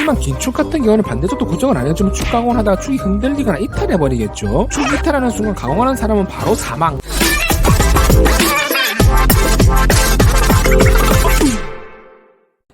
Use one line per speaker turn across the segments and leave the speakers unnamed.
하지만 긴축 같은 경우는 반대쪽도 고정을 안 해주면 축 가공을 하다가 축이 흔들리거나 이탈해버리겠죠. 축 이탈하는 순간 가공하는 사람은 바로 사망.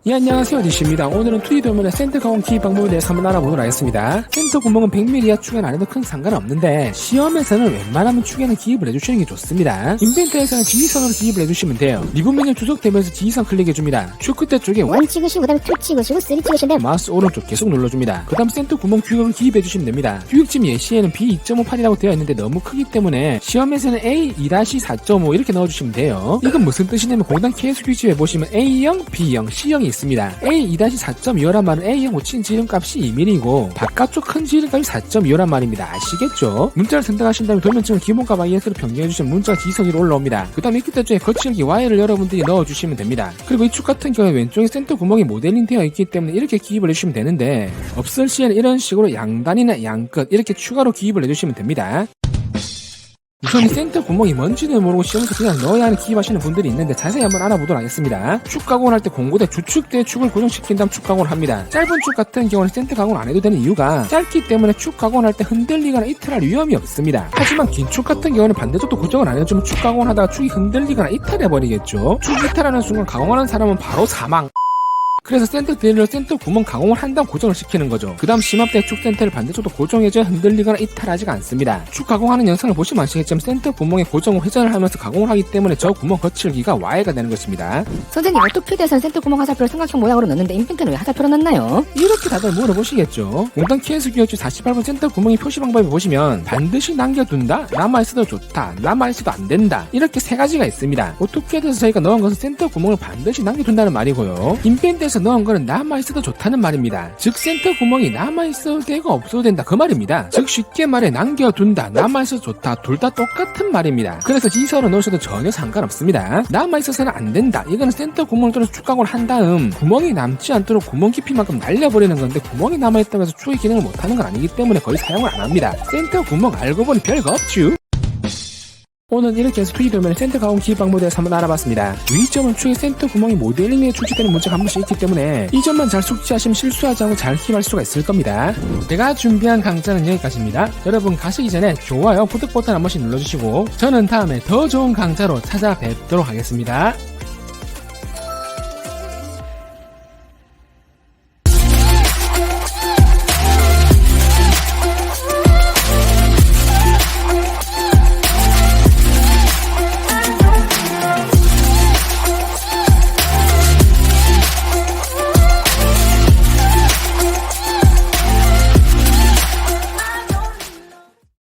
예, 안녕하세요. 디시입니다. 오늘은 2D 도면의 센터 가공 기입 방법에 대해서 한번 알아보도록 하겠습니다. 센터 구멍은 100mm 이하 축엔 안 해도 큰 상관없는데 시험에서는 웬만하면 축에는 기입을 해주시는 게 좋습니다. 인벤터에서는 지지선으로 기입을 해주시면 돼요. 리본 메뉴 주석되면서 지지선 클릭해줍니다. 축 끝에 쪽에
1 찍으시고 그 다음에 2 찍으시고 3 찍으시면 돼요.
마우스 오른쪽 계속 눌러줍니다. 그 다음 센터 구멍 규격을 기입해주시면 됩니다. 규격쯤 예시에는 B2.58이라고 되어 있는데 너무 크기 때문에 시험에서는 A2-4.5 이렇게 넣어주시면 돼요. 이건 무슨 뜻이냐면 공단 KS 규칙에 보시면 A형, B형, C형이 있습니다. A2-4.25란 말은 A형 호칭 지름값이 2mm이고 바깥쪽 큰 지름값이 4.25란 말입니다. 아시겠죠? 문자를 선택하신 다음에 도면층을 기본값 IS로 변경해주시면 문자가 지선 위로 올라옵니다. 그 다음에 밑에 쪽에 거칠기 Y를 여러분들이 넣어주시면 됩니다. 그리고 이 축 같은 경우에 왼쪽에 센터 구멍이 모델링 되어 있기 때문에 이렇게 기입을 해주시면 되는데 없을 시에는 이런 식으로 양단이나 양끝 이렇게 추가로 기입을 해주시면 됩니다. 우선 이 센터 구멍이 뭔지는 모르고 시험에서 그냥 넣어야 하는 기입하시는 분들이 있는데 자세히 한번 알아보도록 하겠습니다. 축 가공을 할 때 공고대 주축대에 축을 고정시킨 다음 축 가공을 합니다. 짧은 축 같은 경우는 센터 가공을 안 해도 되는 이유가 짧기 때문에 축 가공을 할 때 흔들리거나 이탈할 위험이 없습니다. 하지만 긴 축 같은 경우는 반대쪽도 고정을 안 해주면 축 가공을 하다가 축이 흔들리거나 이탈해버리겠죠. 축 이탈하는 순간 가공하는 사람은 바로 사망. 그래서 센터 드릴로 센터 구멍 가공을 한 다음 고정을 시키는 거죠. 그 다음 심압대 축 센터를 반대쪽도 고정해줘야 흔들리거나 이탈하지가 않습니다. 축 가공하는 영상을 보시면 아시겠지만 센터 구멍에 고정 회전을 하면서 가공을 하기 때문에 저 구멍 거칠기가 Y가 되는 것입니다.
선생님, 오토캐드에서는 센터 구멍 화살표를 삼각형 모양으로 넣는데 인벤터는 왜 화살표로 넣나요?
이렇게 다들 물어보시겠죠. 공단 KS 규격지 48번 센터 구멍의 표시 방법에 보시면 반드시 남겨둔다, 남아있어도 좋다, 남아있어도 안된다 이렇게 세 가지가 있습니다. 오토캐드에서 저희가 넣은 것은 센터 구멍을 반드시 남겨둔다는 말이고요. 인벤터에서 넣은 거는 남아있어도 좋다는 말입니다. 즉 센터 구멍이 남아있어도 되고 없어도 된다 그 말입니다. 즉 쉽게 말해 남겨둔다, 남아있어도 좋다 둘 다 똑같은 말입니다. 그래서 지지선으로 넣으셔도 전혀 상관없습니다. 남아있어서는 안된다, 이거는 센터 구멍을 뚫어서 축 가공을 한 다음 구멍이 남지 않도록 구멍 깊이만큼 날려버리는 건데 구멍이 남아있다고 해서 축의 기능을 못하는 건 아니기 때문에 거의 사용을 안합니다. 센터 구멍 알고 보니 별거 없죠. 오늘 이렇게 해서 2D 도면의 센터 가공 기입 방법에 대해서 한번 알아봤습니다. 위점은 축의 센터 구멍이 모델링에 출시되는 문제가 한 번씩 있기 때문에 이 점만 잘 숙지하시면 실수하지 않고 잘 기입할 수가 있을 겁니다. 제가 준비한 강좌는 여기까지입니다. 여러분 가시기 전에 좋아요, 구독 버튼 한 번씩 눌러주시고 저는 다음에 더 좋은 강좌로 찾아뵙도록 하겠습니다.